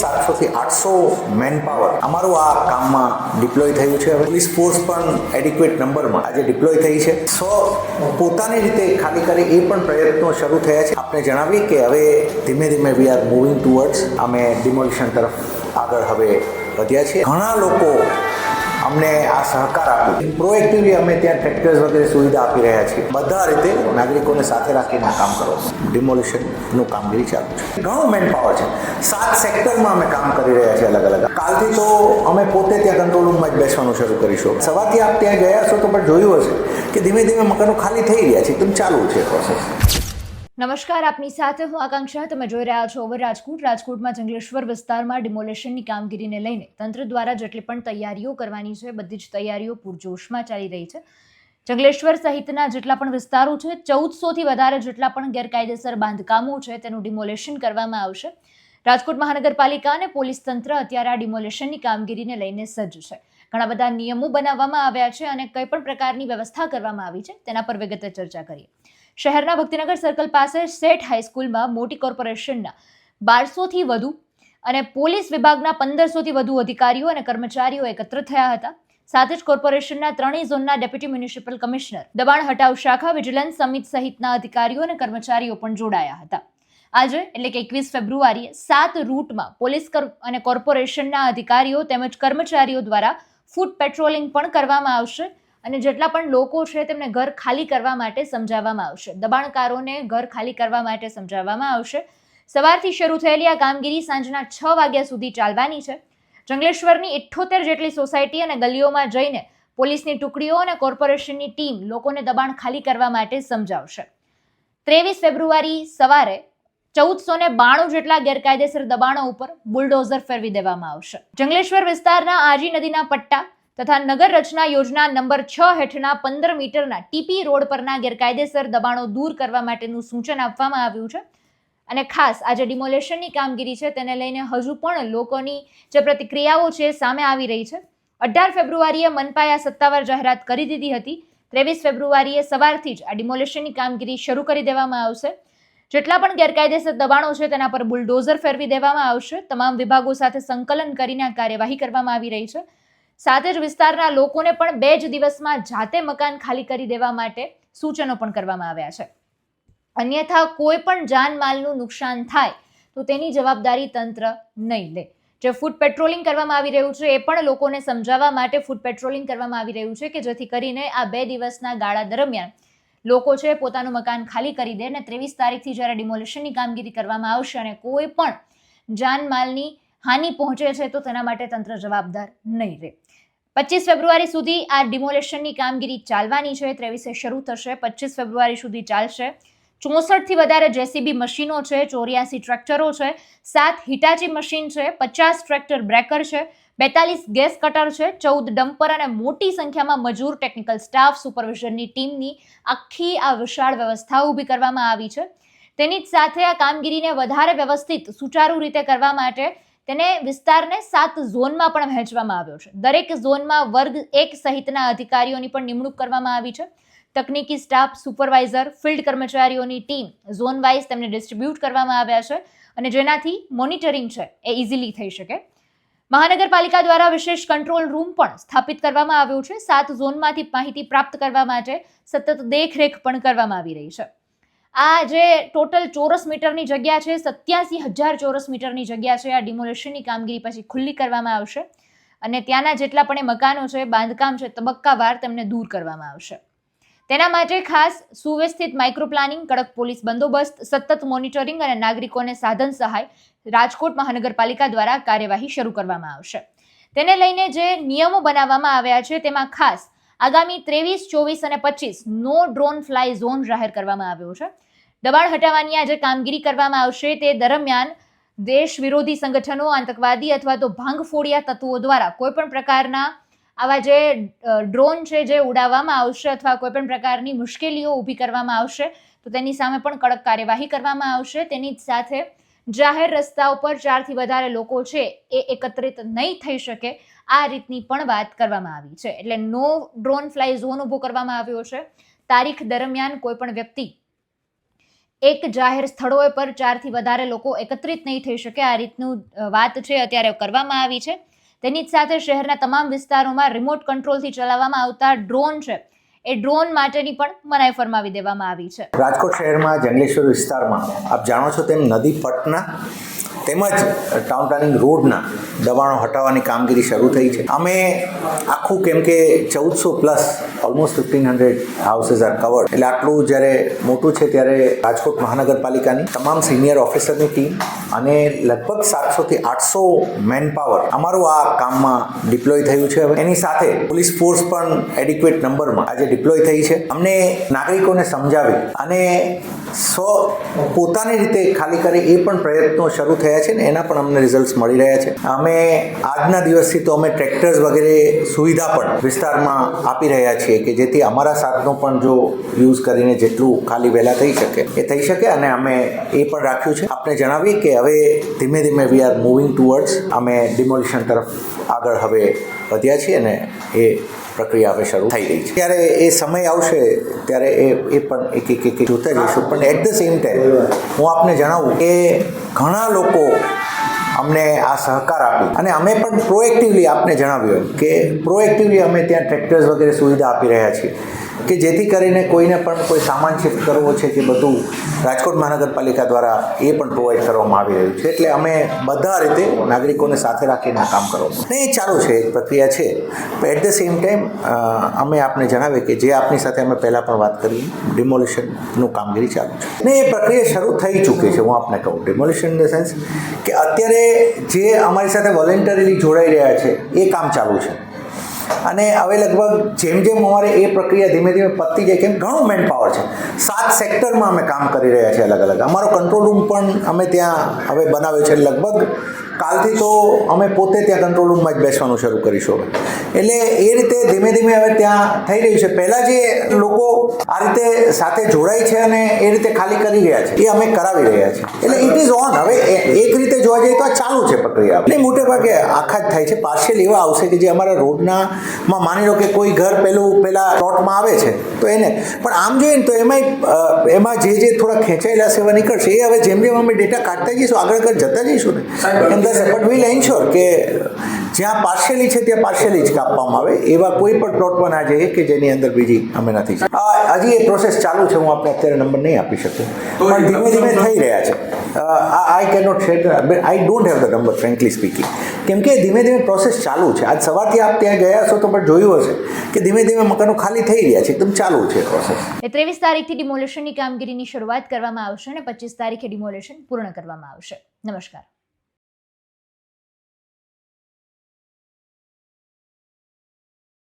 700 થી 800 man power અમારું આ કામમાં ડિપ્લોય થયું છે. હવે પોલીસ ફોર્સ પણ એડિક્વેટ નંબરમાં આજે ડિપ્લોય થઈ છે. પોતાની રીતે ખાલી કરે એ પણ પ્રયત્નો શરૂ થયા છે. આપણે જણાવીએ કે હવે ધીમે ધીમે વી આર મૂવિંગ ટુવર્ડ્સ અમે ડિમોલિશન તરફ આગળ હવે વધ્યા છીએ. ઘણા લોકો અમને આ સહકાર આપ્યો. પ્રોએક્ટિવલી અમે ત્યાં ટ્રેક્ટર્સ વગેરે સુવિધા આપી રહ્યા છીએ. બધા રીતે નાગરિકોને સાથે રાખીને કામ કરો. ડિમોલિશનનું કામગીરી ચાલુ છે. ઘણું મેન પાવર છે. 7 સેક્ટરમાં અમે કામ કરી રહ્યા છીએ અલગ અલગ. કાલથી તો અમે પોતે ત્યાં કંટ્રોલ રૂમમાં જ બેસવાનું શરૂ કરીશું. સવારથી આપ ત્યાં ગયા છો તો પણ જોયું હશે કે ધીમે ધીમે મકાનો ખાલી થઈ રહ્યા છે. એકદમ ચાલુ છે પ્રોસેસ. નમસ્કાર, આપની સાથે હું આકાંક્ષા. તમે જોઈ રહ્યા છો ઓવર રાજકોટ. રાજકોટમાં જંગલેશ્વર વિસ્તારમાં ડિમોલેશનની કામગીરીને લઈને તંત્ર દ્વારા જેટલી પણ તૈયારીઓ કરવાની છે બધી જ તૈયારીઓ પૂરજોશમાં ચાલી રહી છે. જંગલેશ્વર સહિતના જેટલા પણ વિસ્તારો છે 1400થી વધારે જેટલા પણ ગેરકાયદેસર બાંધકામો છે તેનું ડિમોલેશન કરવામાં આવશે. રાજકોટ મહાનગરપાલિકા અને પોલીસ તંત્ર અત્યારે આ ડિમોલેશનની કામગીરીને લઈને સજ્જ છે. ઘણા બધા નિયમો બનાવવામાં આવ્યા છે અને કઈ પણ પ્રકારની વ્યવસ્થા કરવામાં આવી છે તેના પર વિગતે ચર્ચા કરીએ. શહેરના ભક્તિનગર સર્કલ પાસે સેટ હાઈસ્કૂલમાં મોટી કોર્પોરેશનના 1200થી વધુ અને પોલીસ વિભાગના 1500થી વધુ અધિકારીઓ અને કર્મચારીઓ એકત્ર થયા હતા. સાથે જ કોર્પોરેશનના 3 ઝોનના ડેપ્યુટી મ્યુનિસિપલ કમિશનર, દબાણ હટાવ શાખા, વિજિલન્સ સમિતિ સહિતના અધિકારીઓ અને કર્મચારીઓ પણ જોડાયા હતા. આજે એટલે કે 21 ફેબ્રુઆરીએ 7 રૂટમાં પોલીસ અને કોર્પોરેશનના અધિકારીઓ તેમજ કર્મચારીઓ દ્વારા ફૂટ પેટ્રોલિંગ પણ કરવામાં આવશે અને જેટલા પણ લોકો છે તેમને ઘર ખાલી કરવા માટે સમજાવવામાં આવશે. દબાણકારોને ઘર ખાલી કરવા માટે સમજાવવામાં આવશે. સવારથી શરૂ થયેલી આ કામગીરી સાંજના 6 વાગ્યા સુધી ચાલવાની છે. જંગલેશ્વરની 78 જેટલી સોસાયટી અને ગલીઓમાં જઈને પોલીસની ટુકડીઓ અને કોર્પોરેશનની ટીમ લોકોને દબાણ ખાલી કરવા માટે સમજાવશે. 23 ફેબ્રુઆરી સવારે 1492 જેટલા ગેરકાયદેસર દબાણો ઉપર બુલડોઝર ફેરવી દેવામાં આવશે. જંગલેશ્વર વિસ્તારના આજી નદીના પટ્ટા તથા નગર રચના યોજના નંબર 6 હેઠળના 15 મીટરના ટીપી રોડ પરના ગેરકાયદેસર દબાણો દૂર કરવા માટેનું સૂચન આપવામાં આવ્યું છે. અને ખાસ આજે ડિમોલેશનની કામગીરી છે તેને લઈને હજુ પણ લોકોની જે પ્રતિક્રિયાઓ છે સામે આવી રહી છે. 18 ફેબ્રુઆરીએ મનપાએ આ સત્તાવાર જાહેરાત કરી દીધી હતી. 23 ફેબ્રુઆરીએ સવારથી જ આ ડિમોલેશનની કામગીરી શરૂ કરી દેવામાં આવશે. જેટલા પણ ગેરકાયદેસર દબાણો છે તેના પર બુલડોઝર ફેરવી દેવામાં આવશે. તમામ વિભાગો સાથે સંકલન કરીને આ કાર્યવાહી કરવામાં આવી રહી છે. સાથે જ વિસ્તારના લોકોને પણ 2 જ દિવસમાં જાતે મકાન ખાલી કરી દેવા માટે સૂચનો પણ કરવામાં આવ્યા છે. અન્યથા કોઈ પણ જાનમાલનું નુકસાન થાય તો તેની જવાબદારી તંત્ર નહીં લે. જે ફૂટ પેટ્રોલિંગ કરવામાં આવી રહ્યું છે એ પણ લોકોને સમજાવવા માટે ફૂટ પેટ્રોલિંગ કરવામાં આવી રહ્યું છે કે જેથી કરીને આ 2 દિવસના ગાળા દરમિયાન લોકો છે પોતાનું મકાન ખાલી કરી દે અને 23 તારીખથી જ્યારે ડિમોલેશનની કામગીરી કરવામાં આવશે અને કોઈ પણ જાનમાલની હાનિ પહોંચે છે તો તેના માટે તંત્ર જવાબદાર નહીં રહે. 25 ફેબ્રુઆરી સુધી આ ડિમોલેશનની કામગીરી ચાલવાની છે. 23 શરૂ થશે, 25 ફેબ્રુઆરી સુધી ચાલશે. 64થી વધારે જેસીબી મશીનો છે, 84 ટ્રેક્ટરો છે, 7 હિટાચી મશીન છે, 50 ટ્રેક્ટર બ્રેકર છે, 42 ગેસ કટર છે, 14 ડમ્પર અને મોટી સંખ્યામાં મજૂર, ટેકનિકલ સ્ટાફ, સુપરવિઝનની ટીમની આખી આ વિશાળ વ્યવસ્થા ઊભી કરવામાં આવી છે. તેની જ સાથે આ કામગીરીને વધારે વ્યવસ્થિત સુચારુ રીતે કરવા માટે તેને વિસ્તારને 7 ઝોનમાં પણ વહેંચવામાં આવ્યો છે. દરેક ઝોનમાં વર્ગ 1 સહિતના અધિકારીઓની પણ નિમણૂક કરવામાં આવી છે. તકનીકી સ્ટાફ, સુપરવાઇઝર, ફિલ્ડ કર્મચારીઓની ટીમ ઝોન વાઇઝ તેમને ડિસ્ટ્રીબ્યુટ કરવામાં આવ્યા છે અને જેનાથી મોનિટરિંગ છે એ ઇઝીલી થઈ શકે. મહાનગરપાલિકા દ્વારા વિશેષ કંટ્રોલ રૂમ પણ સ્થાપિત કરવામાં આવ્યો છે. 7 ઝોનમાંથી માહિતી પ્રાપ્ત કરવા માટે સતત દેખરેખ પણ કરવામાં આવી રહી છે. આ જે ટોટલ ચોરસ મીટરની જગ્યા છે 87,000 ચોરસ મીટરની જગ્યા છે આ ડિમોલેશનની કામગીરી પછી ખુલ્લી કરવામાં આવશે અને ત્યાંના જેટલા પણ મકાનો છે, બાંધકામ છે, તબક્કાવાર તેમને દૂર કરવામાં આવશે. તેના માટે ખાસ સુવ્યવસ્થિત માઇક્રો પ્લાનિંગ, કડક પોલીસ બંદોબસ્ત, સતત મોનિટરિંગ અને નાગરિકોને સાધન સહાય રાજકોટ મહાનગરપાલિકા દ્વારા કાર્યવાહી શરૂ કરવામાં આવશે. તેને લઈને જે નિયમો બનાવવામાં આવ્યા છે તેમાં ખાસ આગામી 23, 24 અને 25 નો ડ્રોન ફ્લાય ઝોન જાહેર કરવામાં આવ્યો છે. દબાણ હટાવવાની આ જે કામગીરી કરવામાં આવશે તે દરમિયાન દેશ વિરોધી સંગઠનો, આતંકવાદી અથવા તો ભાંગફોડિયા તત્વો દ્વારા કોઈ પણ પ્રકારના આવા જે ડ્રોન છે જે ઉડાવવામાં આવશે અથવા કોઈ પણ પ્રકારની મુશ્કેલીઓ ઊભી કરવામાં આવશે તો તેની સામે પણ કડક કાર્યવાહી કરવામાં આવશે. તેની જ સાથે જાહેર રસ્તા ઉપર 4 થી વધારે લોકો છે એ એકત્રિત નહીં થઈ શકે આ રીતની પણ વાત કરવામાં આવી છે. એટલે નો ડ્રોન ફ્લાય ઝોન ઊભો કરવામાં આવ્યો છે. તારીખ દરમિયાન કોઈ પણ વ્યક્તિ એક જાહેર સ્થળોએ પર 4થી વધારે લોકો એકત્રિત નહીં થઈ શકે આ રીતનું વાત છે અત્યારે કરવામાં આવી છે. તેની જ સાથે શહેરના તમામ વિસ્તારોમાં રિમોટ કંટ્રોલથી ચલાવવામાં આવતા ડ્રોન છે એ ડ્રોન માટેની પણ મનાઈ ફરમાવી દેવામાં આવી છે. રાજકોટ શહેરમાં જંગલેશ્વર વિસ્તારમાં આપ જાણો છો તેમ નદી પટના તેમજ ટાઉન પ્લાનિંગ રોડના દબાણો હટાવવાની કામગીરી શરૂ થઈ છે. અમે આખું કેમ કે 1400+ ઓલમોસ્ટ 1500 હાઉસીસ આર કવર્ડ, એટલે આટલું જ્યારે મોટું છે ત્યારે રાજકોટ મહાનગરપાલિકાની તમામ સિનિયર ઓફિસરની ટીમ અને લગભગ 700થી 800 મેન પાવર અમારું આ કામમાં ડિપ્લોય થયું છે. હવે એની સાથે પોલીસ ફોર્સ પણ એડિક્વેટ નંબરમાં આજે ડિપ્લોય થઈ છે. અમને નાગરિકોને સમજાવી અને પોતાની રીતે ખાલી કરે એ પણ પ્રયત્નો શરૂ થયા છે ને એના પણ અમને રિઝલ્ટ મળી રહ્યા છે. અમે આજના દિવસથી તો અમે ટ્રેક્ટર્સ વગેરે સુવિધા પણ વિસ્તારમાં આપી રહ્યા છીએ કે જેથી અમારા સાધનો પણ જો યુઝ કરીને જેટલું ખાલી વહેલા થઈ શકે એ થઈ શકે. અને અમે એ પણ રાખ્યું છે. આપને જણાવીએ કે હવે ધીમે ધીમે વી આર મૂવિંગ ટુવર્ડ્સ અમે ડિમોલિશન તરફ આગળ હવે વધ્યા છીએ અને એ પ્રક્રિયા હવે શરૂ થઈ રહી છે. ત્યારે એ સમય આવશે ત્યારે એ પણ એક જોતા જઈશું. પણ એટ ધ સેમ ટાઈમ હું આપને જણાવું કે ઘણા લોકો અમને આ સહકાર આપી અને અમે પણ પ્રોએક્ટિવલી આપને જણાવ્યું કે પ્રોએક્ટિવલી અમે ત્યાં ટ્રેક્ટર્સ વગેરે સુવિધા આપી રહ્યા છીએ કે જેથી કરીને કોઈને પણ કોઈ સામાન શિફ્ટ કરવો છે કે બધું રાજકોટ મહાનગરપાલિકા દ્વારા એ પણ પ્રોવાઈડ કરવામાં આવી રહ્યું છે. એટલે અમે બધા રીતે નાગરિકોને સાથે રાખીને આ કામ કરવામાં ને એ ચાલુ છે, એક પ્રક્રિયા છે. એટ ધ સેમ ટાઈમ અમે આપને જણાવીએ કે જે આપની સાથે અમે પહેલાં પણ વાત કરી ડિમોલિશનનું કામગીરી ચાલુ છે ને એ પ્રક્રિયા શરૂ થઈ ચૂકી છે. હું આપને કહું ડિમોલિશન ઇન ધ સેન્સ કે અત્યારે જે અમારી સાથે વોલેન્ટરીલી જોડાઈ રહ્યા છે એ કામ ચાલુ છે અને હવે લગભગ જેમ જેમ અમારે એ પ્રક્રિયા ધીમે ધીમે પતતી જાય કેમ ઘણું મેન પાવર છે. 7 સેક્ટરમાં અમે કામ કરી રહ્યા છીએ અલગ અલગ. અમારો કંટ્રોલ રૂમ પણ અમે ત્યાં હવે બનાવ્યો છે. લગભગ કાલથી તો અમે પોતે ત્યાં કંટ્રોલ રૂમમાં જ બેસવાનું શરૂ કરીશું. એટલે એ રીતે ધીમે ધીમે હવે ત્યાં થઈ રહ્યું છે. પહેલાં જે લોકો આ રીતે સાથે જોડાય છે અને એ રીતે ખાલી કરી રહ્યા છે એ અમે કરાવી રહ્યા છીએ. એટલે ઇટ ઇઝ ઓન. હવે એક રીતે જોવા જઈએ તો આ ચાલુ છે પ્રક્રિયા. એટલે મોટે ભાગે આખા જ થાય છે. પાર્શિયલ એવા આવશે કે જે અમારા રોડના માં માની લો કે કોઈ ઘર પહેલા પ્લોટમાં આવે છે તો એને પણ આમ જોઈએ ને તો એમાં જે થોડા ખેંચાયેલા સેવા નીકળશે એ હવે જેમ જેમ અમે ડેટા કાઢતા જઈશું આગળ જતા જઈશું ને બટ વીલ એન્શ્યોર કે જ્યાં પાર્શિયલી છે ત્યાં પાર્શિયલી જ કાપવામાં આવે એવા કોઈ પણ પ્લોટમાં ના જઈએ કે જેની અંદર બીજી અમે નથી. હજી એ પ્રોસેસ ચાલુ છે. હું આપણે અત્યારે નંબર નહીં આપી શકું પણ ધીમે ધીમે થઈ રહ્યા છે. I can not share, I don't have the number frankly speaking, કેમ કે ધીમે ધીમે પ્રોસેસ ચાલુ છે. આજ સવારથી આપ ત્યાં ગયા હશો તો પણ જોયું હશે કે ધીમે ધીમે મકાનો ખાલી થઈ રહ્યા છે. એકદમ ચાલુ છે પ્રોસેસ. 23 તારીખથી ડિમોલિશનની કામગીરીની શરૂઆત કરવામાં આવશે અને 25 તારીખે ડિમોલિશન પૂર્ણ કરવામાં આવશે. નમસ્કાર.